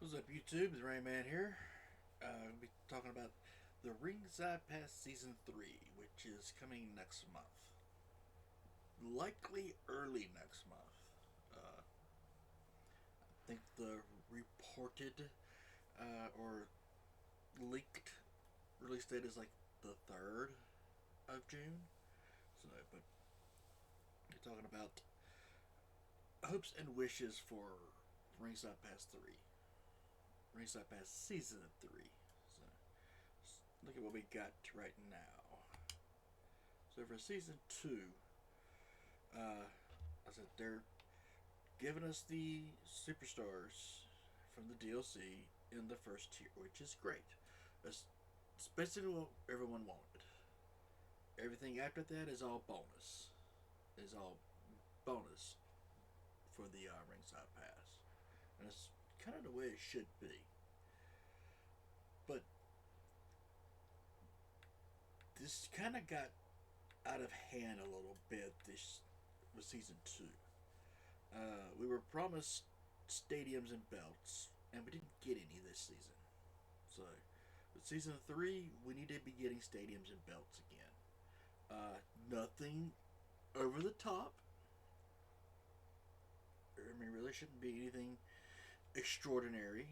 What's up, YouTube? The Rain Man here. We'll be talking about the Ringside Pass Season 3, which is coming next month. Likely early next month. I think the reported or leaked release date is like the 3rd of June. So, but you're talking about hopes and wishes for Ringside Pass 3. Ringside Pass Season 3. So, look at what we got right now. So for Season 2, I said they're giving us the superstars from the DLC in the first tier, which is great. That's basically what everyone wanted. Everything after that is all bonus. Is all bonus for the Ringside Pass. And it's kind of the way it should be. But this kind of got out of hand a little bit this with Season 2. We were promised stadiums and belts, and we didn't get any this season. So, with Season 3, we need to be getting stadiums and belts again. Nothing over the top. I mean, really shouldn't be anything extraordinary.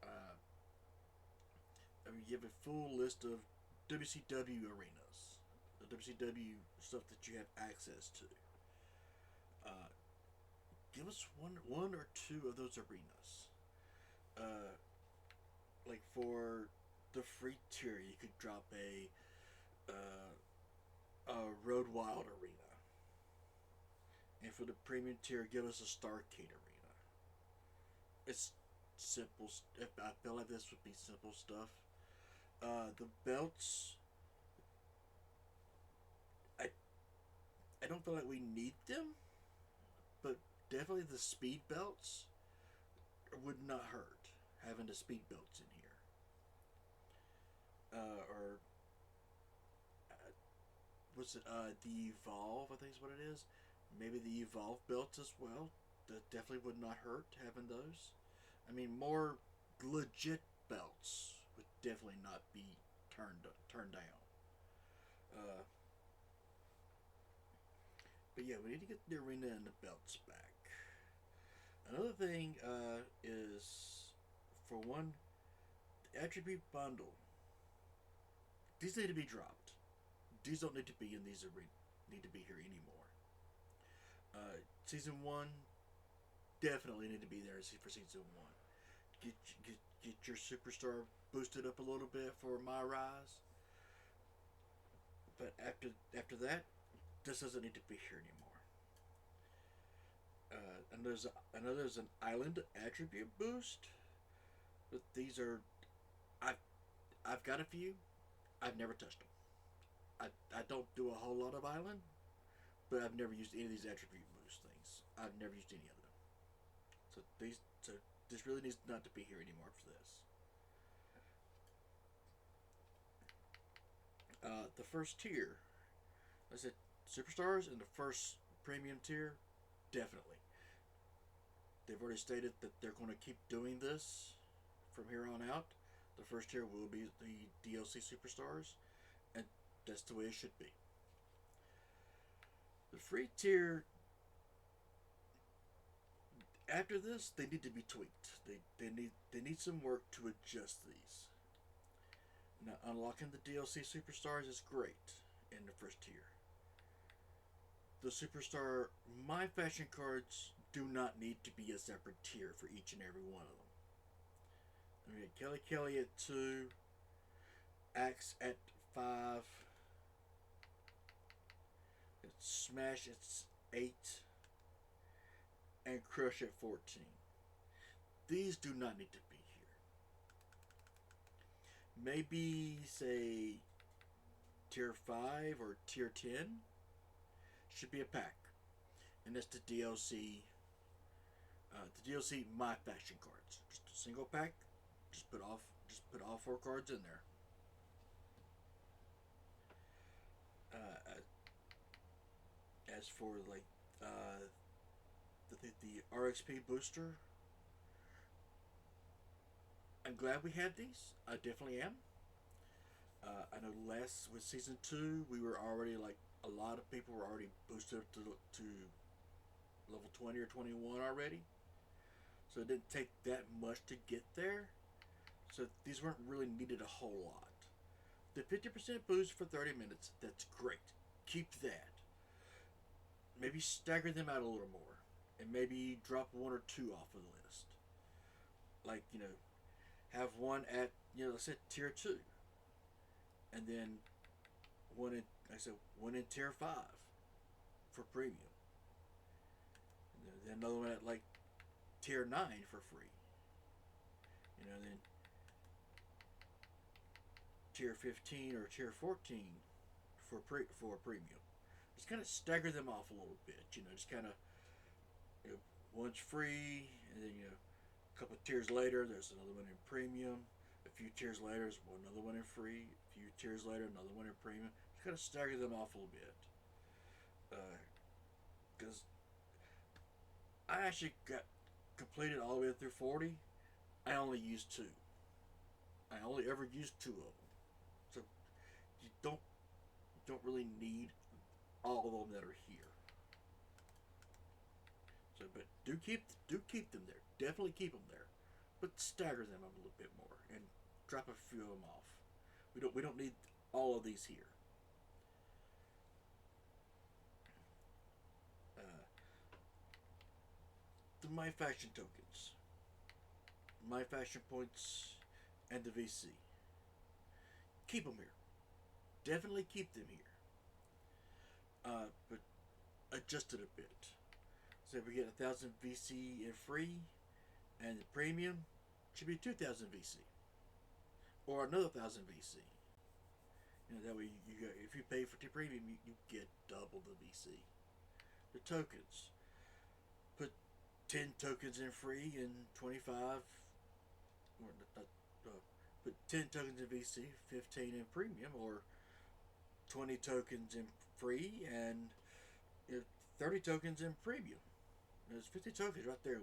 Uh, I mean, you have a full list of WCW arenas, the WCW stuff that you have access to. Uh, Give us one or two of those arenas. Uh, like for the free tier, you could drop uh, a Road Wild arena, and for the premium tier, give us a Starcade arena. It's simple. I feel like this would be simple stuff. The belts, I I don't feel like we need them, but definitely the speed belts would not hurt having the speed belts in here. Or uh, what's it? The Evolve, I think is what it is. Maybe the Evolve belts as well. That definitely would not hurt having those. I mean, more legit belts would definitely not be turned down. Uh, but yeah, we need to get the arena and the belts back. Another thing is, for one, the attribute bundle. These need to be dropped. These don't need to be in these arenas. Need to be here anymore. Season 1 definitely need to be there for season 1. Get your superstar boosted up a little bit for my rise. But after that, this doesn't need to be here anymore. And there's an island attribute boost, but these are I've I've got a few. I've never touched them. I don't do a whole lot of island, but I've never used any of these attribute boost things. I've never used any of them. So this really needs not to be here anymore for this. The first tier, I said superstars in the first premium tier, definitely. They've already stated that they're going to keep doing this from here on out. The first tier will be the DLC superstars, and that's the way it should be. The free tier, after this, they need to be tweaked. They need some work to adjust these. Now, unlocking the DLC superstars is great in the first tier. The superstar MyFaction cards do not need to be a separate tier for each and every one of them. I mean, Kelly Kelly at 2, Axe at 5, Smash at 8, and Crush at 14. These do not need to be here. Maybe, say, tier 5 or tier 10 should be a pack. And that's the DLC My Faction cards. Just a single pack. Just put all 4 cards in there. Uh, as for like the RXP booster, I'm glad we had these. I definitely am. I know last with season two, we were already like a lot of people were already boosted up to level 20 or 21 already. So it didn't take that much to get there. So these weren't really needed a whole lot. The 50% boost for 30 minutes, that's great. Keep that. Maybe stagger them out a little more. And maybe drop one or two off of the list. Like, have one at, let's say tier 2. And then one in, like I said, one in tier 5 for premium. And then another one at like tier 9 for free. Then tier 15 or tier 14 for premium. Just kind of stagger them off a little bit. Just kind of one's free, and then a couple of tiers later, there's another one in premium. A few tiers later, there's another one in free. A few tiers later, another one in premium. Just kind of stagger them off a little bit. Because I actually got completed all the way through 40. I only used 2. I only ever used 2 of them. So you don't really need all of them that are here. So, but do keep them there. Definitely keep them there, but stagger them a little bit more and drop a few of them off. We don't need all of these here. The MyFaction tokens, MyFaction points, and the VC. Keep them here. Definitely keep them here. But adjust it a bit. So we get 1,000 VC in free, and the premium should be 2,000 VC, or another 1,000 VC. That way if you pay for the premium, you get double the VC. The tokens. Put 10 tokens in free and 25. Or put 10 tokens in VC, 15 in premium, or 20 tokens in free and 30 tokens in premium. There's 50 tokens right there in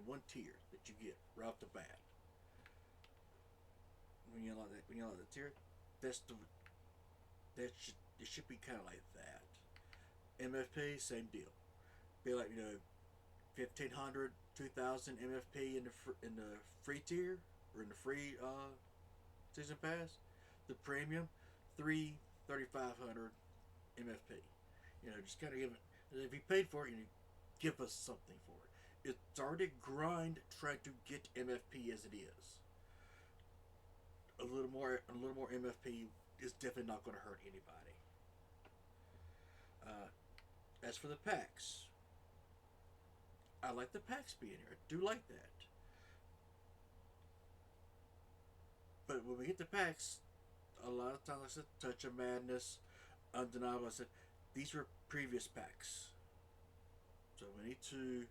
one tier that you get right off the bat. When you unlock the tier, it should be kind of like that. MFP, same deal. Be like 1,500, 2,000 MFP in the free tier or in the free season pass. The premium, 3,500 MFP. Just kind of give it. If you paid for it, give us something for it. It's already a grind trying to get MFP as it is. A little more MFP is definitely not going to hurt anybody. As for the packs, I like the packs being here. I do like that. But when we get the packs, a lot of times I said Touch of Madness, Undeniable. I said these were previous packs. So we need to.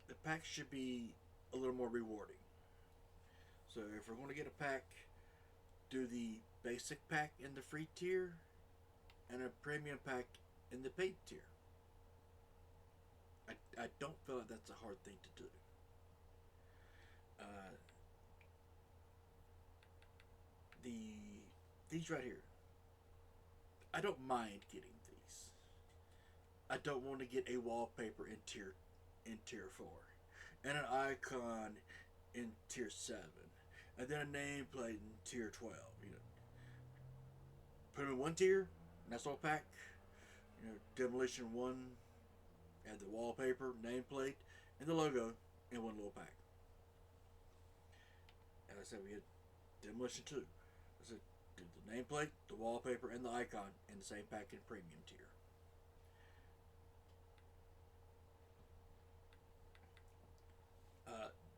The pack should be a little more rewarding. So if we're going to get a pack, do the basic pack in the free tier, and a premium pack in the paid tier. I don't feel like that's a hard thing to do. These right here, I don't mind getting these. I don't want to get a wallpaper in tier 4, and an icon in tier 7, and then a nameplate in tier 12. Put them in one tier, nice little pack. Demolition 1 had the wallpaper, nameplate, and the logo in one little pack. And I said we had Demolition 2. I said the nameplate, the wallpaper, and the icon in the same pack in premium tier.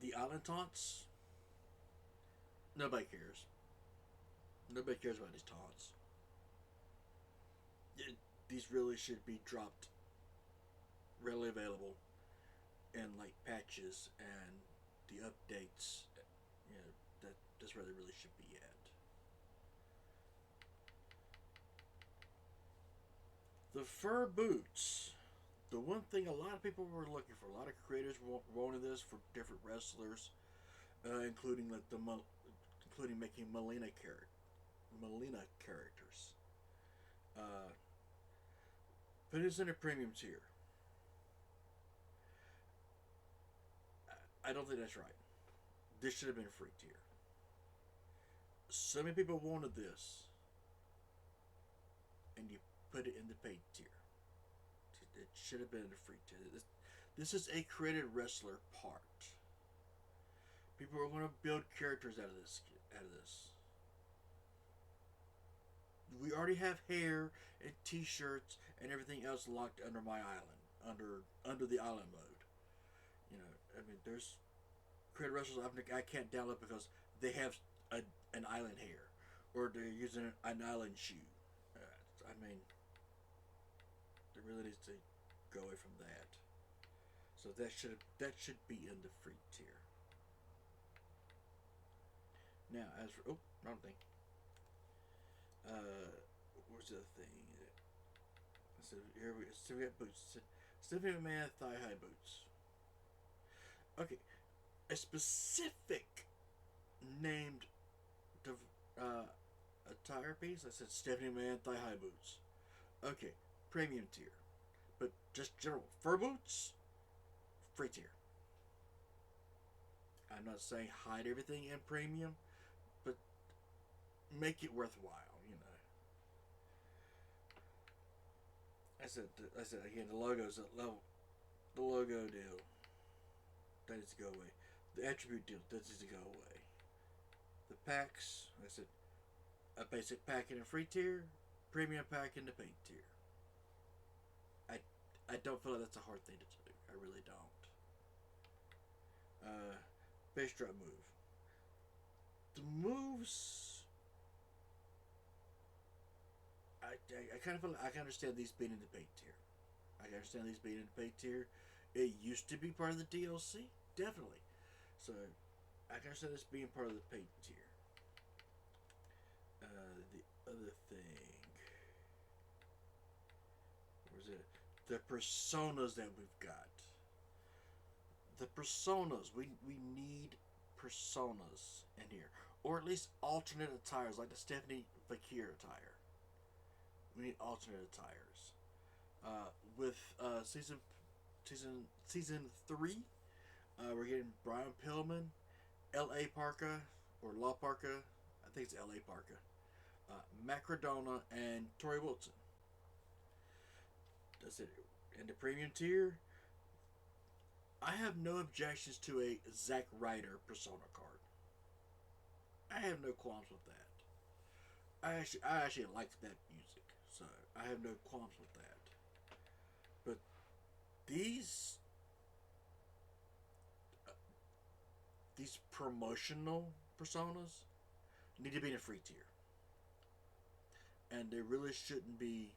The island taunts, nobody cares. Nobody cares about these taunts. These really should be dropped, readily available, in like patches and the updates. That's where they really should be at. The fur boots. The one thing a lot of people were looking for, a lot of creators wanted this for different wrestlers. including like including making Melina characters. Uh, but it's in a premium tier. I don't think that's right. This should have been a free tier. So many people wanted this, and you put it in the paid tier. It should have been in the free tier. This is a created wrestler part. People are going to build characters out of this. We already have hair and T-shirts and everything else locked under my island, under the island mode. You know, I mean, there's creative wrestlers I can't download because they have an island hair, or they're using an island shoe. I mean, it really needs to go away from that. So that should be in the free tier. Now, as for wrong thing. Where's the other thing? So we got boots. Stephanie McMahon thigh high boots. Okay, a specific named attire piece. I said Stephanie McMahon thigh high boots. Okay, premium tier, but just general fur boots, free tier. I'm not saying hide everything in premium, but make it worthwhile. You know. I said again. The logo's at level. The logo deal that needs to go away. The attribute deal that needs to go away. The packs. I said a basic pack in a free tier, premium pack in the paid tier. I don't feel like that's a hard thing to do. I really don't. Base drop move. The moves. I kind of feel like I can understand these being in the paid tier. I can understand these being in the paid tier. It used to be part of the DLC, definitely. So I can understand this being part of the paid tier. The other thing. Where's it? The personas that we've got. The personas. We need personas in here. Or at least alternate attires, like the Stephanie Fakir attire. We need alternate attires. With season 3, we're getting Brian Pillman, L.A. Parka, or La Parka. I think it's L.A. Parka. Matt Cardona, and Tori Wilson. That's it. In the premium tier, I have no objections to a Zack Ryder persona card. I have no qualms with that. I actually like that music, so I have no qualms with that. But these these promotional personas need to be in a free tier, and they really shouldn't be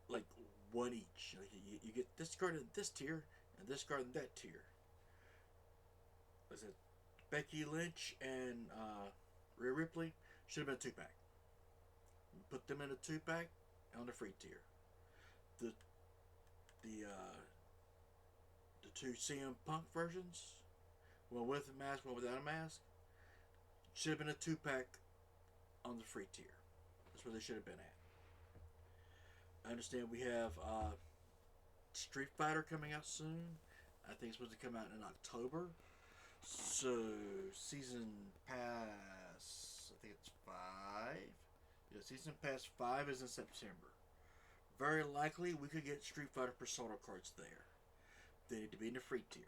like one each. Like you get this card in this tier and this card in that tier. Was it Becky Lynch and Rhea Ripley? Should have been a 2-pack. Put them in a 2-pack on the free tier. The two CM Punk versions, one with a mask, one without a mask, should have been a 2-pack on the free tier. That's where they should have been at. I understand we have Street Fighter coming out soon. I think it's supposed to come out in October. So season pass, I think it's 5. Yeah, season pass 5 is in September. Very likely we could get Street Fighter Persona cards there. They need to be in the free tier.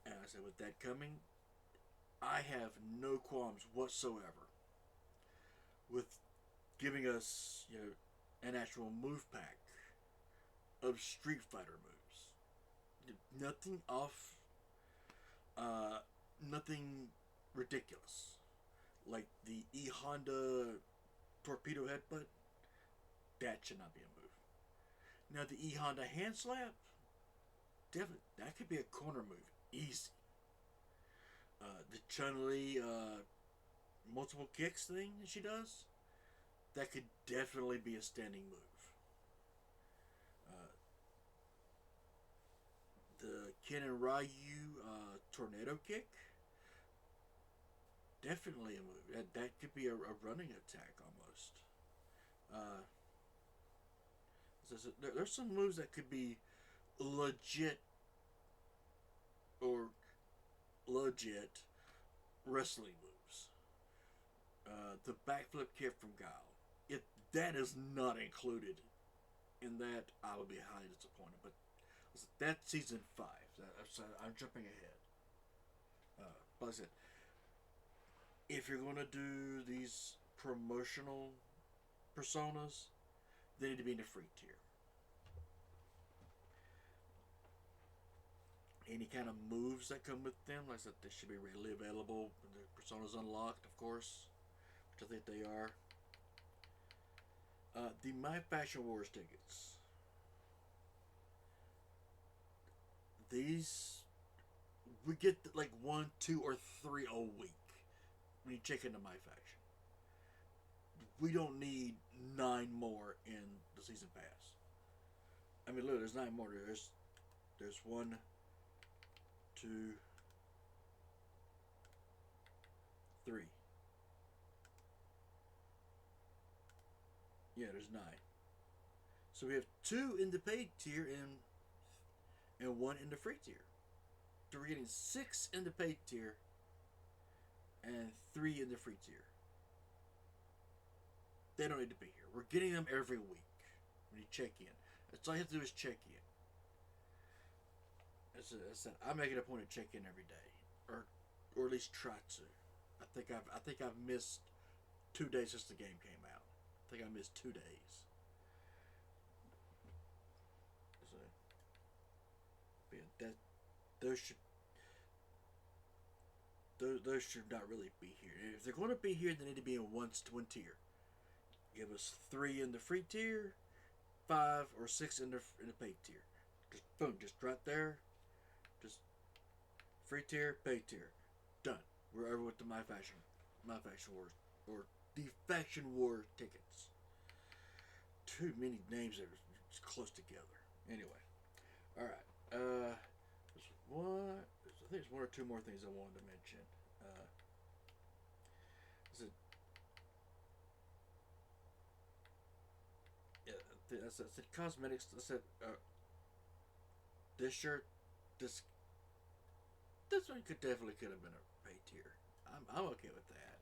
And I said, with that coming, I have no qualms whatsoever with giving us, an actual move pack of Street Fighter moves. Nothing off, nothing ridiculous. Like the E Honda torpedo headbutt, that should not be a move. Now the E Honda hand slap, definitely, that could be a corner move, easy. The Chun-Li multiple kicks thing that she does, that could definitely be a standing move. The Ken and Ryu tornado kick. Definitely a move. That could be a running attack almost. Uh, there's some moves that could be legit or legit wrestling moves. The backflip kick from Guile. If that is not included in that, I would be highly disappointed. But that's season 5. I'm jumping ahead. But like I said, if you're going to do these promotional personas, they need to be in the free tier. Any kind of moves that come with them, like I said, they should be readily available when the persona's unlocked, of course, which I think they are. The MyFaction Wars tickets. These, we get like 1, 2, or 3 a week when you check into MyFaction. We don't need 9 more in the season pass. I mean, look, there's 9 more. There's 1, 2, 3. Yeah, there's 9. So we have 2 in the paid tier and 1 in the free tier. So we're getting 6 in the paid tier and 3 in the free tier. They don't need to be here. We're getting them every week when you check in. That's all you have to do is check in. As I said, I make it a point to check in every day, or at least try to. I think I've missed 2 days since the game came out. I think I missed 2 days. So, yeah, those should not really be here. If they're going to be here, they need to be in one tier. Give us 3 in the free tier, 5 or 6 in the paid tier. Just boom, just right there. Just free tier, paid tier, done. We're over with the MyFaction Wars, or the Faction War tickets. Too many names that are close together. Anyway, all right. There's one. I think there's 1 or 2 more things I wanted to mention. I said cosmetics. I said this shirt, this one could have been a paid tier. I'm okay with that.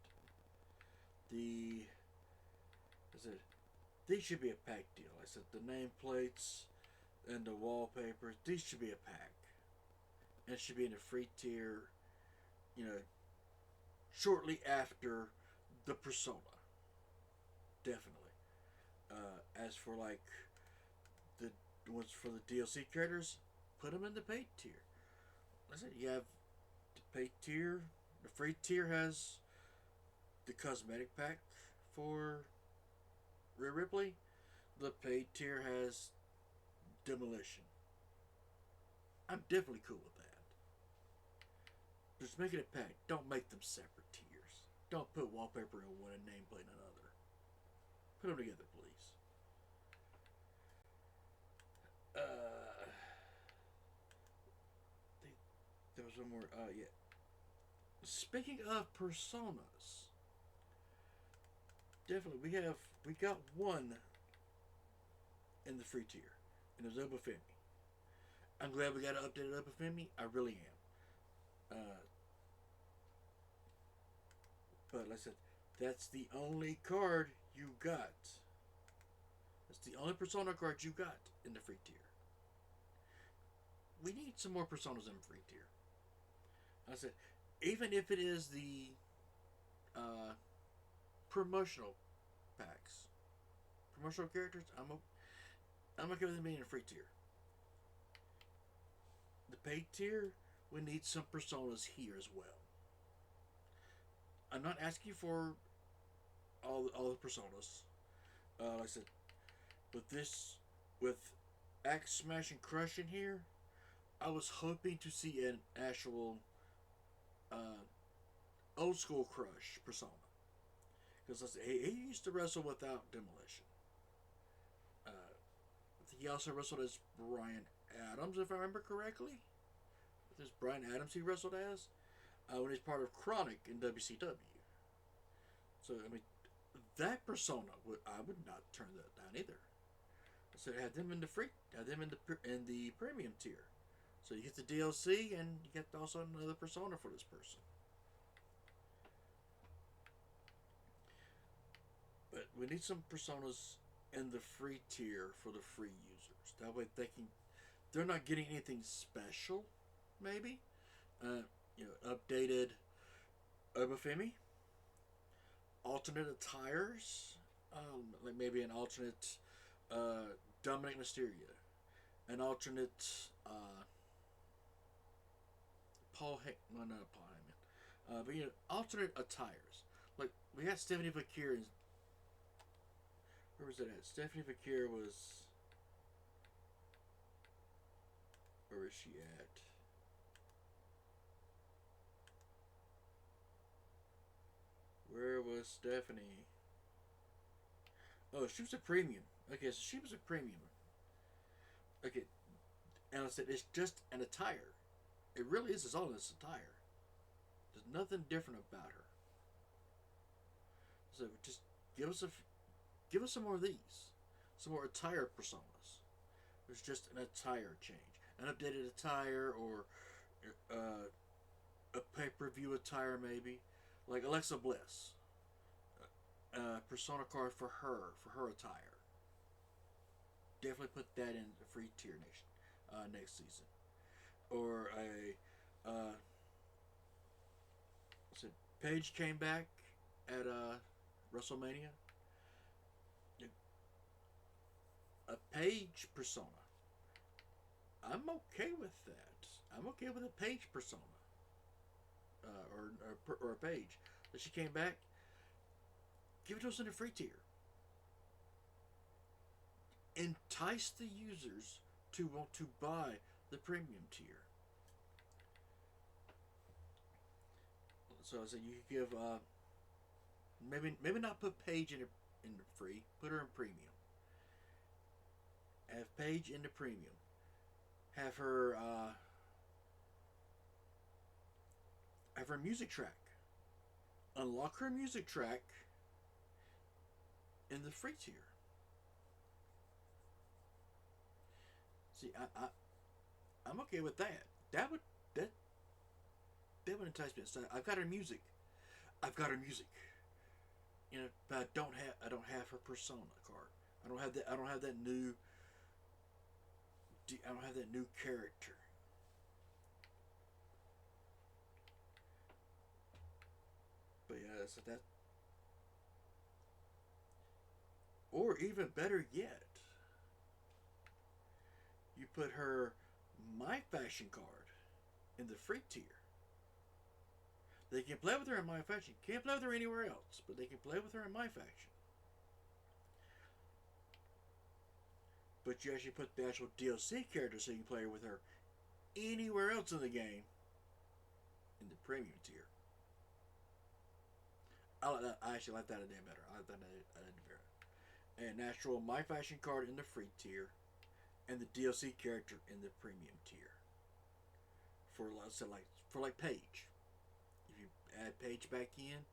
I said these should be a pack deal. I said the nameplates and the wallpapers. These should be a pack, and it should be in a free tier. You know, shortly after the persona. Definitely. As for like the ones for the DLC creators, put them in the paid tier. I said you have the paid tier. The free tier has the cosmetic pack for Rhea Ripley. The paid tier has Demolition. I'm definitely cool with that. Just make it a pack. Don't make them separate tiers. Don't put wallpaper in one and nameplate in another. Put them together, please. There was one more. Yeah. Speaking of personas, definitely we got one in the free tier, and it was Obafemi. I'm glad we got an updated Obafemi. I really am. But like I said, that's the only card you got. That's the only persona card you got in the free tier. We need some more personas in free tier. I said, even if it is the promotional packs, promotional characters, I'm okay with them being in a free tier. The paid tier, we need some personas here as well. I'm not asking for all the personas. Like I said, with Axe Smash and Crush in here, I was hoping to see an actual old school Crush persona, because he used to wrestle without Demolition. I think he also wrestled as Brian Adams, if I remember correctly. This Brian Adams he wrestled as when he's part of Chronic in WCW. So I mean, that persona I would not turn that down either. So have them in the free, have them in the premium tier. So you get the DLC and you get also another persona for this person. But we need some personas in the free tier for the free users. That way they're not getting anything special. Maybe, updated Obafemi, alternate attires, like maybe an alternate Dominic Mysterio, an alternate Paul Heyman, well, not Paul Heyman, but alternate attires. Like we had Stephanie Fakir. Where was it at? Stephanie Fakir was. Where is she at? Where was Stephanie? Oh, she was a premium. Okay, so she was a premium. Okay, and I said it's just an attire. It really is all this attire. There's nothing different about her. So just give us some more of these, some more attire personas. There's just an attire change, an updated attire, or a pay-per-view attire maybe, like Alexa Bliss. Persona card for her attire. Definitely put that in the free tier next season. Or so Paige came back at WrestleMania. A Paige persona. I'm okay with that. I'm okay with a Paige persona. Or a Paige. That she came back. Give it to us in the free tier. Entice the users to want to buy the premium tier. So I said you could give maybe not put Paige in the free, put her in premium. Have Paige in the premium. Have her music track. Unlock her music track in the free tier. See, I'm okay with that. That would entice me. So I've got her music. But I don't have her persona card. I don't have that new character. But yeah, so that. Or even better yet, you put her MyFaction card in the free tier. They can play with her in MyFaction. Can't play with her anywhere else, but they can play with her in MyFaction. But you actually put the actual DLC character so you can play with her anywhere else in the game in the premium tier. I actually like that idea better. I like that idea better. An actual MyFaction card in the free tier, and the DLC character in the premium tier. For let's say like Paige. If you add Paige back in,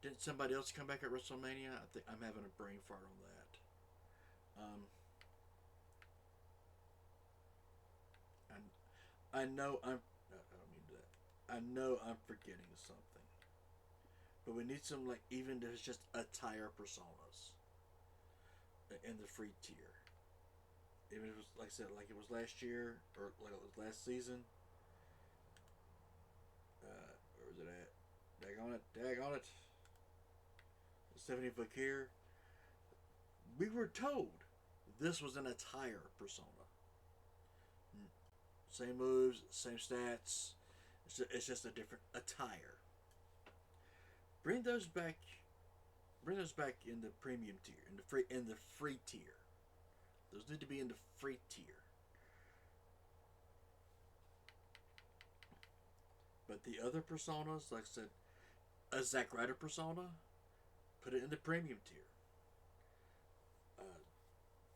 didn't somebody else come back at WrestleMania? I think I'm having a brain fart on that. I know I don't mean that. I know I'm forgetting something. But we need some even there's just attire personas in the free tier. Even if it was like I said, like it was last year or like it was last season. Where was it at? Dag on it. Stephanie Fakir. We were told this was an attire persona. Same moves, same stats. It's just a different attire. Bring those back. Bring those back in the premium tier, in the free tier. Those need to be in the free tier. But the other personas, like I said, a Zack Ryder persona, put it in the premium tier.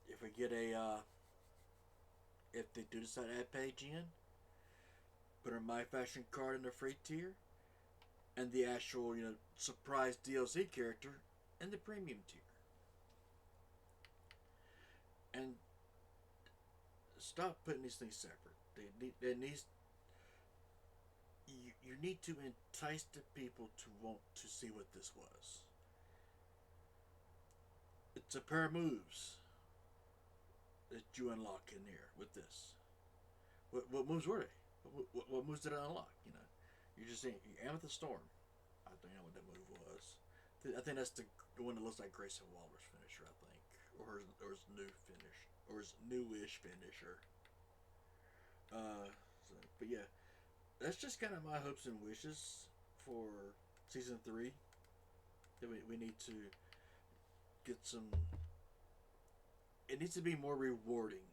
If we get a if they do decide to add page in, put a MyFaction card in the free tier, and the actual, surprise DLC character in the premium tier. And stop putting these things separate. They needs you need to entice the people to want to see what this was. It's a pair of moves that you unlock in here with this. What moves were they? What moves did I unlock? You're just saying Amethyst Storm. I don't know what that move was. I think that's the one that looks like Grayson Waller's finisher. I think, or his new finish, or his newish finisher. But yeah, that's just kind of my hopes and wishes for season 3. That we need to get some. It needs to be more rewarding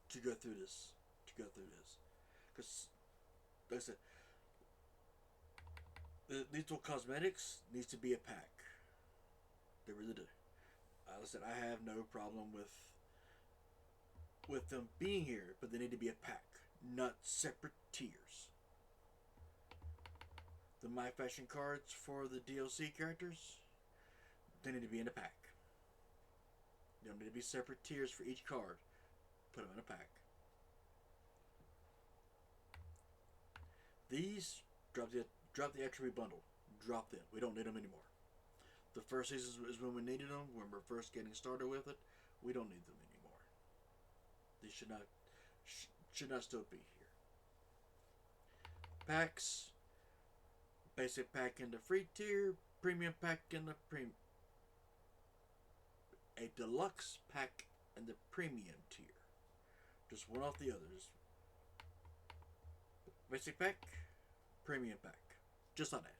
to go through this. Because, like I said, the Lethal Cosmetics needs to be a pack. They really do. Like I said, I have no problem with them being here, but they need to be a pack, not separate tiers. The MyFaction cards for the DLC characters, they need to be in a pack. They don't need to be separate tiers for each card. Put them in a pack. These, drop the attribute bundle. Drop them. We don't need them anymore. The first season is when we needed them, when we're first getting started with it. We don't need them anymore. They should not still be here. Packs. Basic pack in the free tier. Premium pack in the a deluxe pack in the premium tier. Just one off the others. Basic pack, premium pack. Just like that.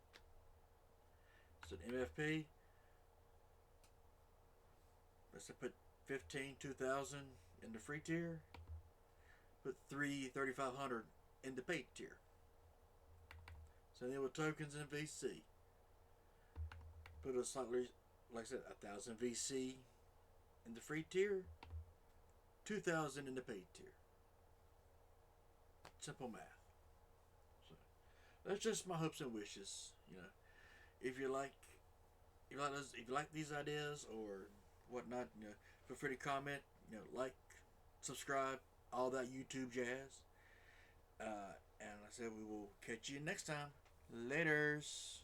So an MFP. Let's say put 15, 2,000 in the free tier. Put 3,500 in the paid tier. So then with tokens and VC. Put a slightly, like I said, 1,000 VC in the free tier. 2,000 in the paid tier. Simple math. So that's just my hopes and wishes. If you like these ideas or whatnot, feel free to comment. Like, subscribe, all that YouTube jazz. And like I said, we will catch you next time. Laters.